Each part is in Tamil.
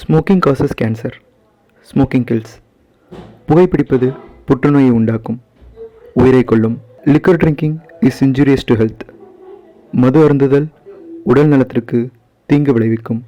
Smoking causes cancer. Smoking kills. புகைப்பிடிப்பது புற்றுநோயை உண்டாக்கும், உயிரை கொல்லும். Liquor drinking is injurious to health. மது அருந்துதல் உடல் நலத்திற்கு தீங்கு விளைவிக்கும்.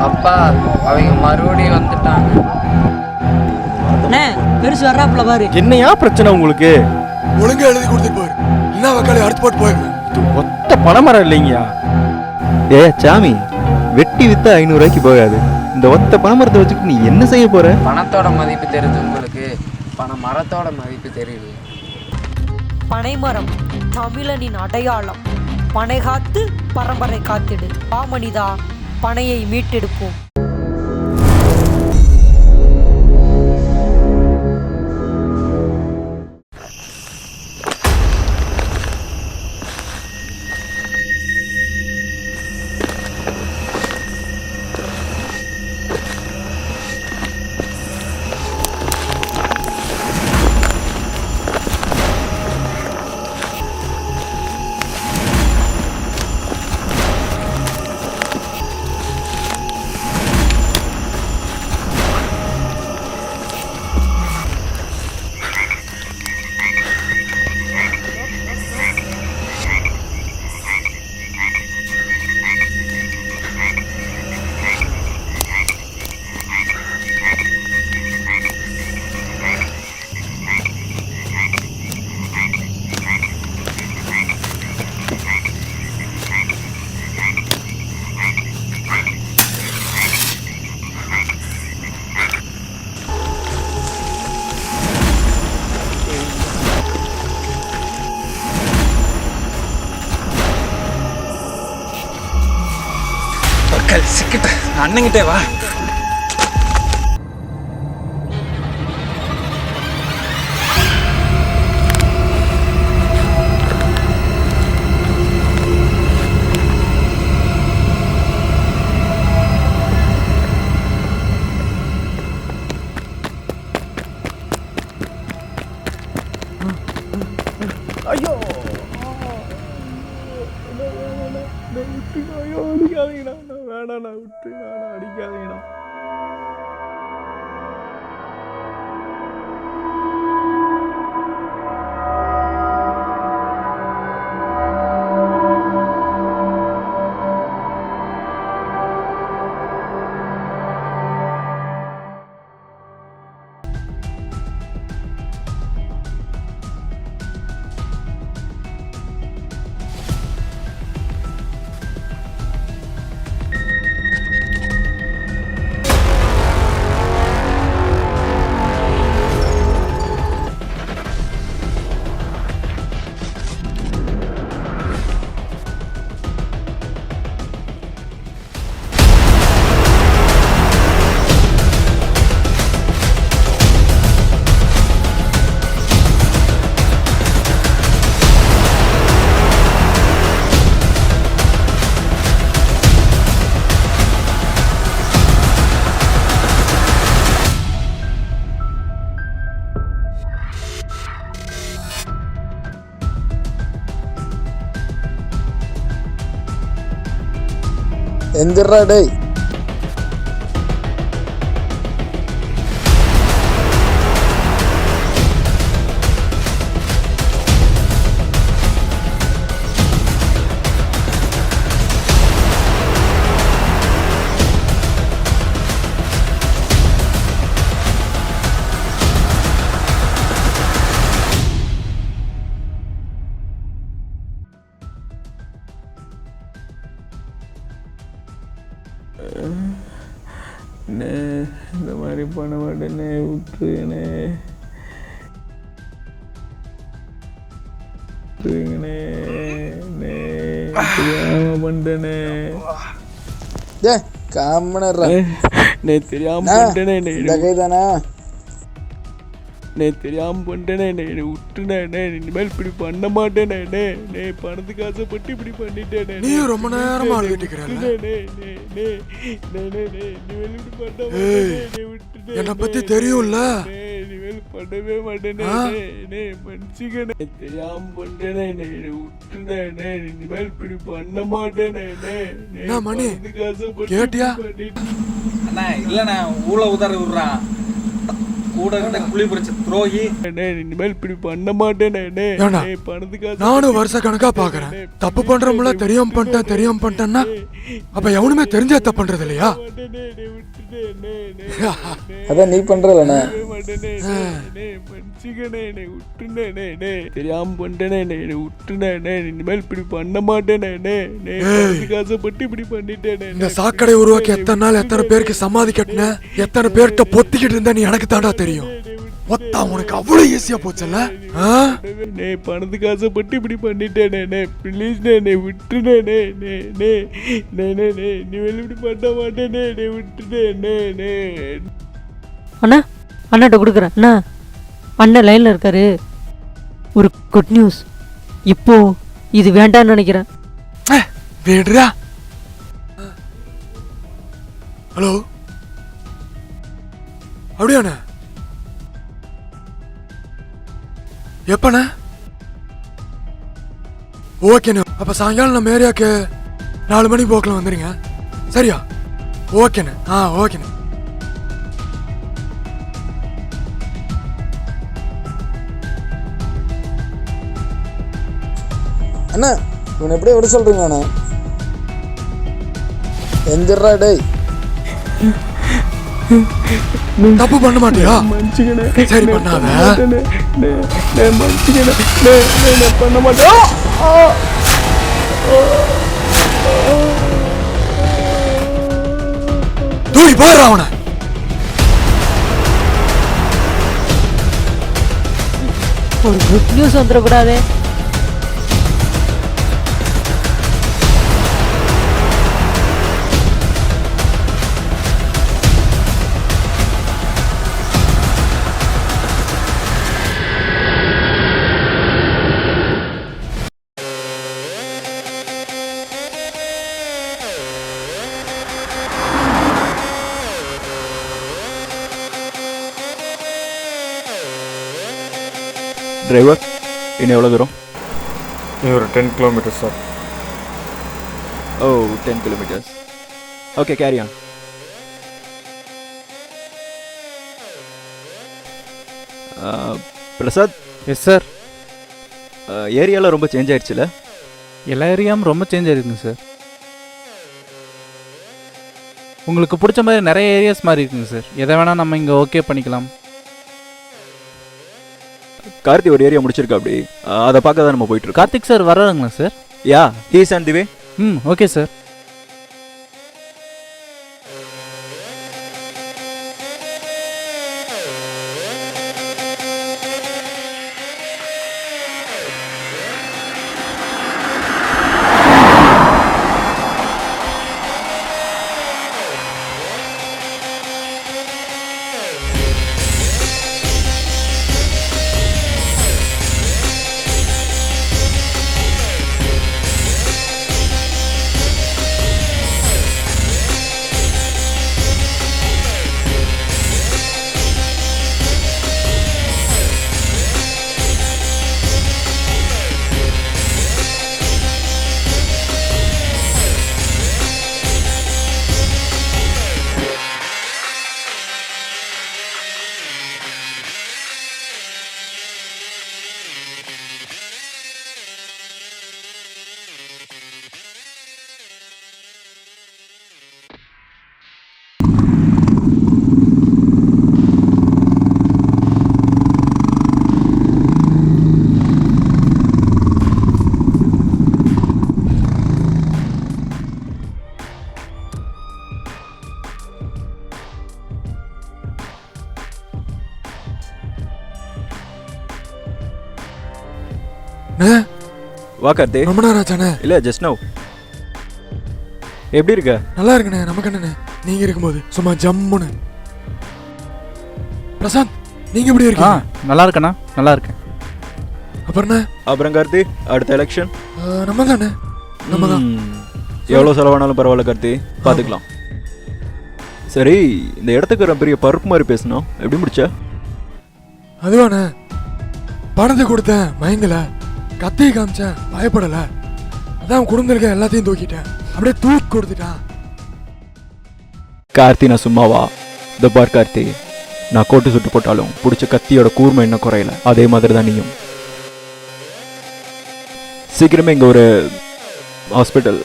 அப்பா அவங்க மறுபடியும் வந்துட்டாங்க. அண்ணே பெருசு வர்றாப்புல பாரு. என்னையா பிரச்சனை உங்களுக்கு? ஒழுங்கா எழுதி கொடுத்துட்டு போயிரு, என்ன வக்காலே அடுத்து போட்டு போயிரு. ஒத்த பணமரம் இல்லைங்கயா. சாமி, வெட்டி வித்தா 500 ரூபாய்க்கு போகாது. இந்த ஒத்த பனைமரத்தை வச்சுட்டு நீ என்ன செய்ய போற? பணத்தோட மதிப்பு தெரியுது உங்களுக்கு, பனை மரத்தோட மதிப்பு தெரியல. பனைமரம் தமிழனின் அடையாளம். பனை காத்து பரம்பரை காத்திடு. பாமனிதா, பனையை மீட்டெடுப்போம். சிக்கிட்ட அண்ணங்கிட்டே வா. ஐயோ அடிக்காதீங்கண்ணா, வேணாண்ணா, விட்டு வேணா, அடிக்காதீங்கண்ணா. எந்திரா டேய். இந்த மாதிரி பண்ண மாட்டேனே, விட்டுருங்கண்ணே, விட்டுருங்கண்ணே. தெரியாம பண்ணிட்டேனே. டே காமனர்ரா. நே தெரியாம பண்ணிட்டேனே. இந்த கைதானா? நே தெரியாம பண்ணிட்டேனே. என்னை விட்டுனே. இனிமேல் இப்படி பண்ண மாட்டேனே. நே பணத்துக்கு ஆசைப்பட்டு இப்படி பண்ணிட்டேனே. நீ ரொம்ப நேரமா அழுதுட்டு இருக்கிறல்ல? இனிமேல் இப்படி பண்ண மாட்டேனே. விட்டுனே. என்னை பத்தி தெரியும்ல? இனிமேல் பண்ணவே மாட்டேனே. மன்னிச்சுக்கனே. தெரியாம பண்ணிட்டேனே. என்னை விட்டுனே. இனிமேல் இப்படி பண்ண மாட்டேனே. என்ன மணி கேட்டியா? அண்ணா இல்லண்ணா ஊழ உதறி விடுறான் கூட இருந்த குழி பிடிச்ச துரோகி. இனிமேல் இப்படி பண்ண மாட்டேனே. ஏண்டா, நானும் வருஷ கணக்கா பாக்குறேன். தப்பு பண்றோம்ல, தெரியாம பண்ணிட்டேன்னா அப்ப எவனுமே தெரிஞ்சே தப்பு பண்றது இல்லையா? அதான் நீ பண்றலண்ணா. தெரியாம பண்ணிட்டேனே. விட்டுனே. இனிமேல் இப்படி பண்ண மாட்டேனே. ஆசைப்பட்டு இப்படி பண்ணிட்டேனே. இந்த சாக்கடை உருவாக்கி எத்தனை நாள் எத்தனை பேருக்கு சமாதி கட்டின, எத்தனை பேர்கிட்ட பொத்திக்கிட்டு இருந்தா நீ எனக்கு தாண்டா தெரியும். ஒத்தா உனக்கு அவ்வளவு ஈஸியா போச்சுல்ல? பணத்துக்கு ஆசைப்பட்டு இப்படி பண்ணிட்டேனே. ப்ளீஸ் விட்டுனே. இனிமேல் இப்படி பண்ண மாட்டேனே. விட்டுனே. அண்ணா அண்ணாட்ட கொடுக்குறேன். அண்ணா அண்ணன் லைனில் இருக்காரு. ஒரு குட் நியூஸ். இப்போ இது வேண்டாம்னு நினைக்கிறேன். வேடுறா. ஹலோ, அப்படியாண்ணே? எப்பண்ணே? ஓகேண்ணே. அப்ப சாயங்காலம் நம்ம ஏரியாவுக்கு 4 மணி போக்கில் வந்துடுங்க. சரியா? ஓகேண்ணே. ஓகேண்ணே. அண்ணா இவனை எப்படியே விட சொல்றீங்க அண்ணா? எந்திரா டேய். தப்பு பண்ண மாட்டியா? மன்னிச்சுக்கனே. சரி பண்ணாத. மன்னிச்சுக்கனே. பண்ண மாட்டேன். தூக்கி போடுற அவனை. ஒரு குட் நியூஸ் வந்துடக்கூடாது. டிரைவர், இன்னும் எவ்வளோ தூரம்? ஒரு 10 கிலோமீட்டர் சார். ஓ, 10 kilometres. Okay, carry on. Prasad. Yes sir. ஏரியாவில் ரொம்ப சேஞ்ச் ஆயிடுச்சுல? எல்லா ஏரியாவும் ரொம்ப சேஞ்ச் ஆயிருக்குங்க சார். உங்களுக்கு பிடிச்ச மாதிரி நிறைய ஏரியாஸ் மாதிரி இருக்குங்க சார். எதை வேணால் நம்ம இங்கே ஓகே பண்ணிக்கலாம். கார்த்தி ஒரு ஏரியா முடிச்சிருக்கா, அப்படி அதை பார்க்க தான் நம்ம போயிட்டு இருக்கோம். கார்த்திக் சார் வர்றாங்களா sir? Yeah, he is on the way. Okay sir. வா கார்த்தி. ரொம்ப நேரம் ஆச்சானே? இல்லை ஜஸ்ட் நவ். எப்படி இருக்க? நல்லா இருக்குண்ணே. நமக்கு என்னண்ணே நீங்க இருக்கும்போது சும்மா ஜம்முன்னு. பிரசாந்த் நீங்க எப்படி இருக்கீங்க? நல்லா இருக்கண்ணா, நல்லா இருக்கேன். அப்புறம் கார்த்தி, அடுத்த எலெக்ஷன் நம்ம தானே? நம்ம தான். எவ்வளோ செலவானாலும் பரவாயில்ல கார்த்தி, பார்த்துக்கலாம். சரி, இந்த இடத்துக்கு பெரிய பருப்பு மாதிரி பேசணும், எப்படி முடிச்ச? அதுவாண்ணே, பணத்தை கொடுத்தேன் மயங்கல, கத்தையை காமிச்சேன் பயப்படல, அதான் குடும்பத்தில் எல்லாத்தையும் தூக்கிட்டேன், அப்படியே தூக்கி கொடுத்துட்டான். கார்த்தி நான் சும்மாவா? இந்த பார் கார்த்தி, நான் கோட்டு சுட்டு போட்டாலும் பிடிச்ச கத்தியோட கூர்மை என்ன குறையல, அதே மாதிரி தான் நீயும். சீக்கிரமே இங்கே ஒரு ஹாஸ்பிட்டல்,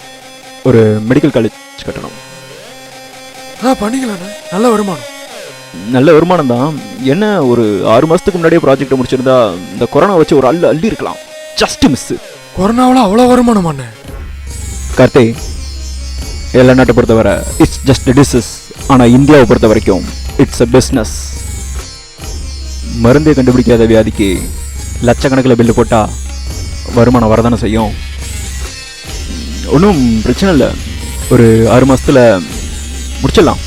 ஒரு மெடிக்கல் காலேஜ் கட்டணும். பண்ணிக்கலாண்ணே, நல்ல வருமானம். நல்ல வருமானம் தான். என்ன ஒரு 6 மாதத்துக்கு முன்னாடியே ப்ராஜெக்டை முடிச்சிருந்தா இந்த கொரோனா வச்சு ஒரு அள்ளி இருக்கலாம். Just miss. கொரோனாவில் அவ்வளோ வருமானம் அண்ணே? கார்த்தி, எல்லா நாட்டை பொறுத்தவரை இட்ஸ் ஜஸ்ட் டிசீஸ், ஆனால் இந்தியாவை பொறுத்த வரைக்கும் இட்ஸ் அ பிஸ்னஸ். மருந்தே கண்டுபிடிக்காத வியாதிக்கு லட்சக்கணக்கில் பில்லு போட்டால் வருமானம் வரதானே செய்யும். ஒன்றும் பிரச்சனை இல்லை, ஒரு 6 மாதத்தில் முடிச்சிடலாம்.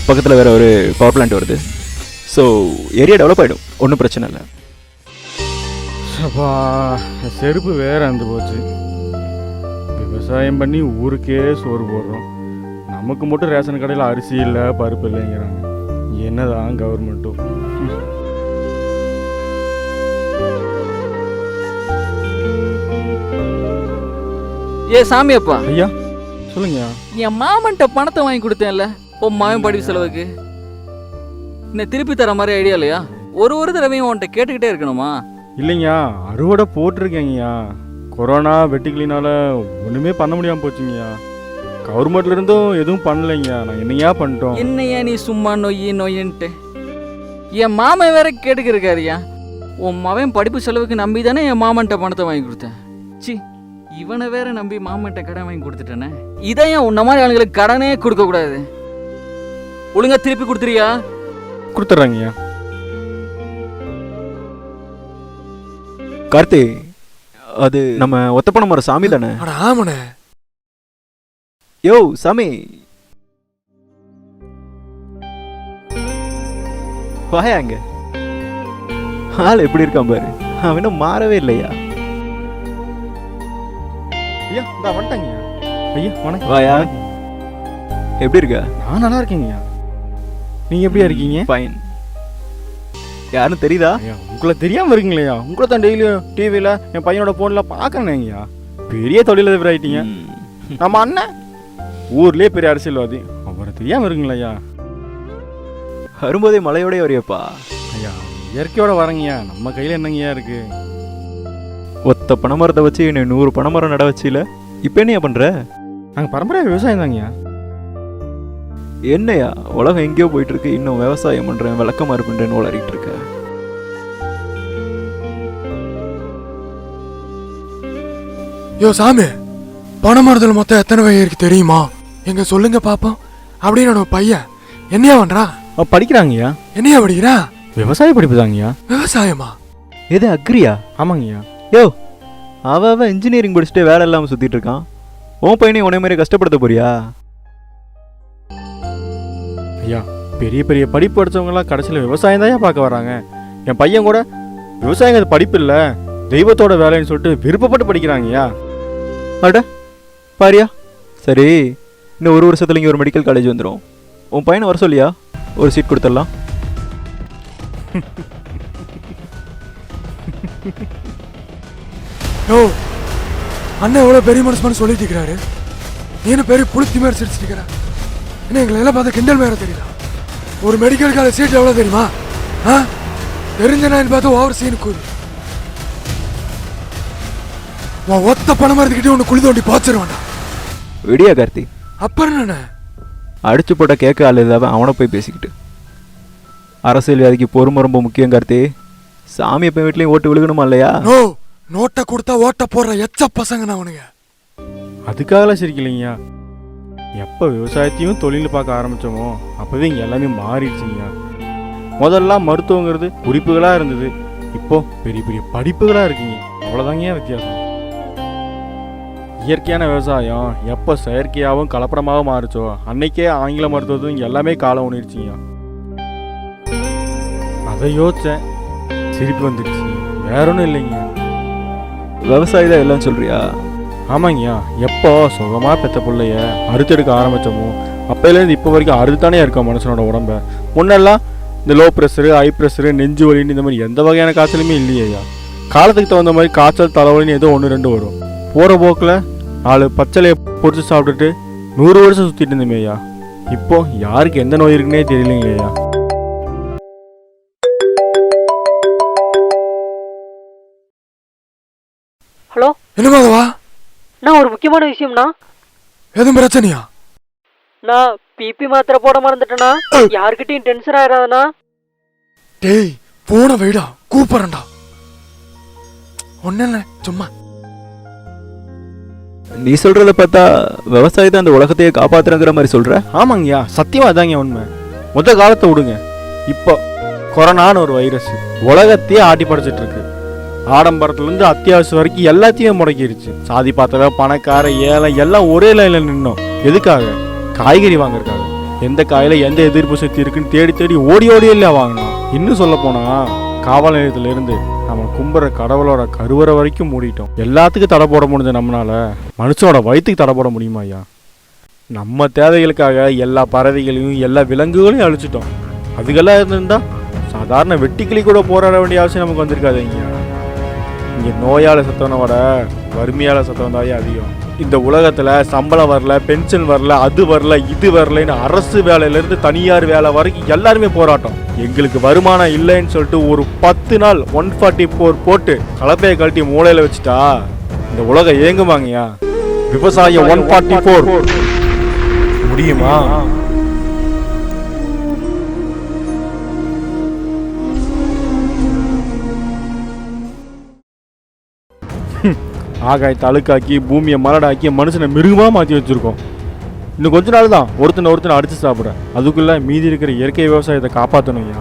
பக்கத்தில் வேறு ஒரு பவர் பிளான்ட் வருது, ஸோ ஏரியா டெவலப் ஆகிடும், ஒன்றும் பிரச்சனை இல்லை. அப்பா, செருப்பு வேற அந்து போச்சு. விவசாயம் பண்ணி ஊருக்கே சோறு போடுறோம், நமக்கு மட்டும் ரேஷன் கடையில் அரிசி இல்லை பருப்பு இல்லைங்கிறாங்க. என்னதான் கவர்மெண்ட்டும். ஏ சாமியப்பா, ஐயா சொல்லுங்க. என் மாமன்ட்ட பணத்தை வாங்கி கொடுத்தேன்ல உன் மாமன் படிப்பு செலவுக்கு, என்ன திருப்பி தர மாதிரி ஐடியா இல்லையா? ஒரு தடவையும் உன்கிட்ட கேட்டுக்கிட்டே இருக்கணுமா? இல்லைங்கய்யா, அறுவடை போட்டிருக்கேங்கய்யா. கொரோனா வெட்டிக்கிளினால ஒன்றுமே பண்ண முடியாமல் போச்சுங்கய்யா. கவர்மெண்ட்ல இருந்தும் எதுவும் பண்ணலைங்கய்யா. நான் என்னையா பண்ணிட்டோம்? என்னையா நீ சும்மா நொய்யின்ட்டு என் மாமன் வேற கேட்டுக்கிருக்காருயா. உன் மவன் படிப்பு செலவுக்கு நம்பி தானே என் மாமன்ட்ட பணத்தை வாங்கி கொடுத்தேன். சி, இவனை வேற நம்பி மாமன்ட்ட கடன் வாங்கி கொடுத்துட்டேனே. இதையும் உன்ன மாதிரி ஆளுங்களுக்கு கடனே கொடுக்க கூடாது. ஒழுங்கா திருப்பி கொடுத்துறியா? கொடுத்துட்றாங்கய்யா. கார்த்தி, அது நம்ம ஒத்தப்பன மர சாமி தானே? ஆமாண்ணே. யோ சாமி, வாயா அங்க. ஆள் எப்படி இருக்கான் பாரு, அவனும் மாறவே இல்லையா. ஐயா இந்த வந்துட்டாங்கய்யா. ஐயா வணக்கம். வாயா, எப்படி இருக்க? நான் நல்லா இருக்கேங்கய்யா. நீங்கள் எப்படியா இருக்கீங்க? ஃபைன். யாருன்னு தெரியுதா? ஐயா உங்களை தெரியாமல் இருக்கீங்களா? உங்களை தான் டெய்லியும் டிவியில் என் பையனோட ஃபோனில் பார்க்கறேங்கய்யா. பெரிய தொழிலதிபர் ஆகிட்டீங்க. நம்ம அண்ணன் ஊர்லேயே பெரிய அரசியல்வாதி, அவரை தெரியாமல் இருக்குங்களா? வரும்போதே மலையோடய வரையப்பா. ஐயா இயற்கையோட வரங்கய்யா, நம்ம கையில் என்னங்கய்யா இருக்கு? ஒத்த பனைமரத்தை வச்சு என்ன 100 பனைமரம் நட வச்சில, இப்போ என்னையா பண்ணுற? நாங்கள் பரம்பரை விவசாயம் தாங்கய்யா. என்னையா உலகம் எங்கேயோ போயிட்டு இருக்கு, இன்னும் விவசாயம் பண்ணுறேன் விளக்கமாறு பண்ணுறேன்னு வளரிட்டு இருக்க. யோ சாமி, பனைமரத்தில் மொத்தம் எத்தனை வகை இருக்கு தெரியுமா? எங்க சொல்லுங்க பாப்போம். அப்படின்னு ஒரு பையன் என்னையா பண்றான்? படிக்கிறாங்கய்யா. என்னையா படிக்கிறான்? விவசாய படிப்பு தாங்கய்யா. விவசாயமா? எது அக்ரியா? ஆமாங்கய்யா. யோ, அவன் இன்ஜினியரிங் படிச்சுட்டு வேலை இல்லாமல் சுற்றிட்டு இருக்கான். உன் பையனையும் உன்னை மாதிரி கஷ்டப்படுத்த போறியா? ஐயா பெரிய பெரிய படிப்பு படித்தவங்களாம் கடைசியில் விவசாயம் தான் பார்க்க வராங்க. என் பையன் கூட விவசாயங்கிறது படிப்பு இல்லை, தெய்வத்தோட வேலைன்னு சொல்லிட்டு விருப்பப்பட்டு படிக்கிறாங்கய்யா. அட பாரியா. சரி, இன்னும் 1 வருஷத்துல இங்கே ஒரு மெடிக்கல் காலேஜ் வந்துடும். உன் பையனை வர சொல்லியா, ஒரு சீட் கொடுத்துடலாம். யோ அண்ணன் எவ்வளோ பெரிய மனசு சொல்லிட்டு இருக்கிறாரு, நீ என்ன பெரிய புளுத்தி மாதிரி சிரிச்சிட்டு இருக்கிற. என்ன எங்களை எல்லாம் பார்த்தா கிண்டல் மேலே தெரியுதா? ஒரு மெடிக்கல் காலேஜ் சீட் எவ்வளோ தெரியுமா? தெரிஞ்ச நான் பார்த்து ஓவர் சீனு கூறு. ஒத்த பணம் மரத்துக்கிட்டே ஒன்று குழி தோண்டி பாய்ச்சிருவான்டா. விடியா கார்த்தி. அப்புறம் என்ன அடிச்சு போட்ட கேட்க ஆள் இல்லாம அவனை போய் பேசிக்கிட்டு. அரசியல்வாதிக்கு பொறுமை ரொம்ப முக்கியம் கார்த்தி. சாமி எப்போ வீட்லையும் ஓட்டு விழுகணுமா இல்லையா? நோட்டை கொடுத்தா ஓட்ட போடுற எச்ச பசங்க நான் அவனுங்க. அதுக்காகலாம் சிரிக்கலைங்கய்யா. எப்போ விவசாயத்தையும் தொழில் பார்க்க ஆரம்பித்தோமோ அப்போவே இங்கே எல்லாமே மாறிடுச்சுங்கய்யா. முதல்லாம் மருத்துவங்கிறது குறிப்புகளாக இருந்தது, இப்போ பெரிய பெரிய படிப்புகளாக இருக்கீங்க. அவ்வளோதாங்க வித்தியாசம். இயற்கையான விவசாயம் எப்போ செயற்கையாகவும் கலப்படமாகவும் மாறுச்சோ அன்னைக்கே ஆங்கில மருத்துவத்தும் இங்கே எல்லாமே காலம் ஊனிருச்சிங்க. அதை யோசிச்சேன், சிரிப்பு வந்துடுச்சு. வேற ஒன்றும் இல்லைங்க. விவசாயி தான் எல்லாம் சொல்றியா? ஆமாங்கய்யா, எப்போ சுகமாக பெற்ற பிள்ளைய அறுத்தெடுக்க ஆரம்பித்தோமோ அப்போலேருந்து இப்போ வரைக்கும் அறுத்தானே இருக்கோம் மனுஷனோட உடம்ப. முன்னெல்லாம் இந்த லோ ப்ரெஷரு, ஹை ப்ரெஷரு, நெஞ்சு வலின்னு இந்த மாதிரி எந்த வகையான காய்ச்சலுமே இல்லையா. காலத்துக்கு தகுந்த மாதிரி காய்ச்சல், தலைவலின்னு ஏதோ 1-2 வரும். போகிற போக்கில் 4 பச்சளையை பொறிச்சு சாப்பிட்டுட்டு 100 வருஷம் சுற்றிட்டு இருந்தோமே ஐயா. இப்போ யாருக்கு எந்த நோய் இருக்குன்னே தெரியலைங்கய்யா. ஹலோ, என்ன மாதவா? நான் ஒரு முக்கியமான விஷயம்ண்ணா. எதுவும் பிரச்சனையா? நான் பிபி மாத்திரை போட மறந்துட்டேண்ணா. யாருக்கிட்டையும் டென்ஷன் ஆயிடாதண்ணா. டேய் போன வைடா, கூப்பிட்றேன்டா. ஒன்னும் இல்லை, சும்மா. நீ சொல்றத பார்த்தா விவசாயி தான் அந்த உலகத்தையே காப்பாத்துறங்கிற மாதிரி சொல்ற. ஆமாங்கய்யா, சத்தியமாக தாங்க உண்மை. மொத்த காலத்தை விடுங்க, இப்போ கொரோனான்னு ஒரு வைரஸ் உலகத்தையே ஆட்டி படைச்சிட்டு இருக்கு. ஆடம்பரத்துலேருந்து அத்தியாவசியம் வரைக்கும் எல்லாத்தையும் முடக்கிடுச்சு. சாதி பாத்திர, பணக்கார, ஏழை எல்லாம் ஒரே லைனில் நின்னோம். எதுக்காக? காய்கறி வாங்குறதுக்காக. எந்த காயில் எந்த எதிர்ப்பு சக்தி இருக்குன்னு தேடி தேடி ஓடி ஓடியே வாங்கணும். இன்னும் சொல்ல போனால் காவல் நிலையத்திலேருந்து நம்ம கும்புற கடவுளோட கருவறை வரைக்கும் மூடிட்டோம். எல்லாத்துக்கும் தடை போட முடிஞ்ச நம்மளால மனுஷனோட வயிற்றுக்கு தடை போட முடியுமா ஐயா? நம்ம தேவைகளுக்காக எல்லா பறவைகளையும் எல்லா விலங்குகளையும் அழிச்சிட்டோம். அதுக்கெல்லாம் இருந்திருந்தா சாதாரண வெட்டிக்கிளி கூட போராட வேண்டிய அவசியம் நமக்கு வந்திருக்காது. இங்கே நோயால் சத்தவனை விட வறுமையால் சத்தவன் தான் அதிகம். இந்த உலகத்தில் சம்பளம் வரல, பென்ஷன் வரல, அது வரல, இது வரலன்னு அரசு வேலையிலேருந்து தனியார் வேலை வரைக்கும் எல்லாருமே போராட்டம். எங்களுக்கு வருமானம் இல்லைன்னு சொல்லிட்டு ஒரு 10 நாள் 144 போட்டு கலப்பையை கழட்டி மூளையில் வச்சுட்டா இந்த உலகம் ஏங்குமாங்கய்யா. விவசாயம் 144 முடியுமா? ஆகாயத்தை அழுக்காக்கி பூமியை மலடாக்கி மனுஷனை மிருகமாக மாற்றி வச்சுருக்கோம். இன்னும் கொஞ்ச நாள் தான் ஒருத்தனை அடித்து சாப்பிட்றேன். அதுக்குள்ளே மீதி இருக்கிற இயற்கை விவசாயத்தை காப்பாற்றணும் ஐயா.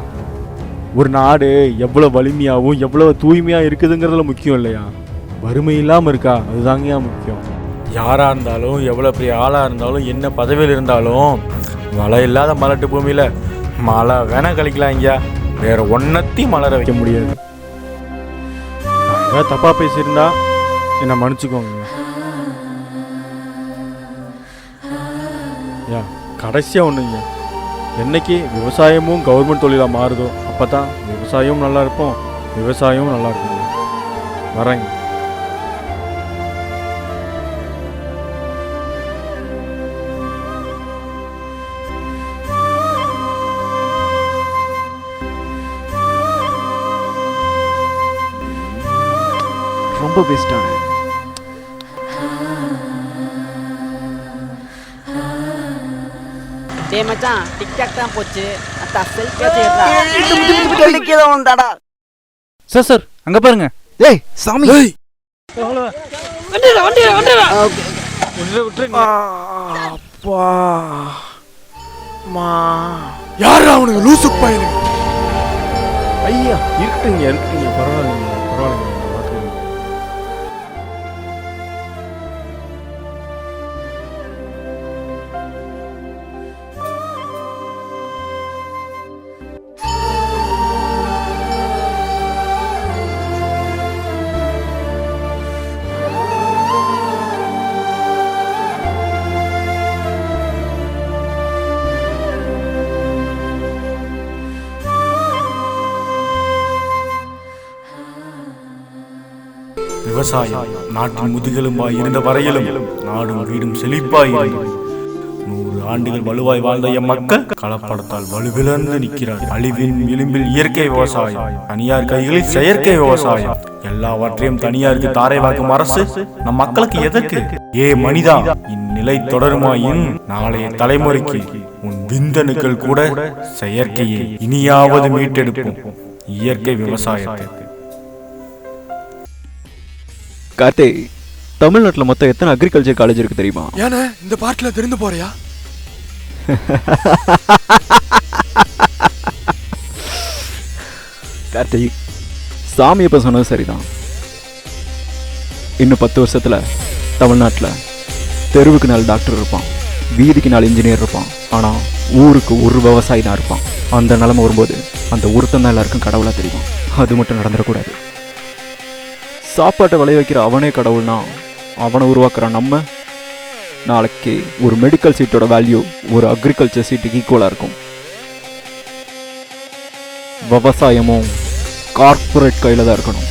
ஒரு நாடு எவ்வளோ வலிமையாகவும் எவ்வளோ தூய்மையாக இருக்குதுங்கிறதுல முக்கியம் இல்லையா, வறுமை இல்லாமல் இருக்கா அதுதாங்கய்யா முக்கியம். யாராக இருந்தாலும் எவ்வளோ பெரிய ஆளாக இருந்தாலும் என்ன பதவியில் இருந்தாலும் மழை இல்லாத மலட்டு பூமியில் மழை வேணால் கழிக்கலாம் ஐயா. வேறு ஒன்றத்தையும் மலர வைக்க முடியாது. ஏதாவது தப்பாக பேசியிருந்தா என்னை மன்னிச்சுக்கோங்க. ஐயா கடைசியாக ஒன்றுங்க, என்னைக்கு விவசாயமும் கவர்மெண்ட் தொழிலாக மாறுதோ அப்போ தான் விவசாயமும் நல்லா இருப்போம், விவசாயமும் நல்லா இருக்குங்க. வரேங்க. ரொம்ப பெஸ்ட்டான டேய் மச்சான், டிக்டாக் தான் போச்சு. அத்தா செல்ஃபி வந்தாடா. சார் அங்க பாருங்க. ஏய் சாமி, ஏய் அப்பா மா யாரா அவனுக்கு லூசு பையனுங்க? ஐயா இருக்குங்க பரவாயில்லைங்க பார்த்துக்கோங்க. விவசாயம் நாட்டின் முதுகெலும்பாய் இருந்த வரையிலும் நாடும் வீடும் செழிப்பாய் இருந்தது. 100 ஆண்டுகள் வலுவாய் வாழ்ந்த எம் மக்கள் கலப்படத்தால் வலுவிழந்து நிற்கிறார். அழிவின் விளிம்பில் இயற்கை விவசாயம், தனியார் கைகளில் செயற்கை விவசாயம், எல்லாவற்றையும் தனியாருக்கு தாரை வாக்கும் அரசு நம் மக்களுக்கு எதற்கு? ஏ மனிதா, இந்நிலை தொடருமாயின் நாளைய தலைமுறைக்கு உன் விந்தணுக்கள் கூட செயற்கையை இனியாவது மீட்டெடுப்போம் இயற்கை விவசாயத்தை. கார்த்தி, தமிழ்நாட்டில் மொத்தம் எத்தனை அக்ரிகல்ச்சர் காலேஜ் இருக்கு தெரியுமா? ஏன்னா இந்த பார்ட்டில் திறந்து போறியா? கார்த்தி, சாமி இப்போ சொன்னது சரிதான். இன்னும் 10 வருஷத்தில் தமிழ்நாட்டில் தெருவுக்கு 4 டாக்டர் இருப்பான், வீதிக்கு 4 இன்ஜினியர் இருப்பான், ஆனால் ஊருக்கு ஒரு விவசாயி தான் இருப்பான். அந்த நிலைமை வரும்போது அந்த ஒருத்தன் தான் எல்லாருக்கும் கடவுளாக தெரியும். அது மட்டும் நடந்துடக்கூடாது. சாப்பாட்டை விளைய வைக்கிற அவனே கடவுள்னா அவனை உருவாக்குற நம்ம நாளைக்கு ஒரு மெடிக்கல் சீட்டோட வேல்யூ ஒரு அக்ரிகல்ச்சர் சீட்டுக்கு ஈக்குவலாக இருக்கும். விவசாயமும் கார்ப்பரேட் கையில் தான் இருக்கணும்.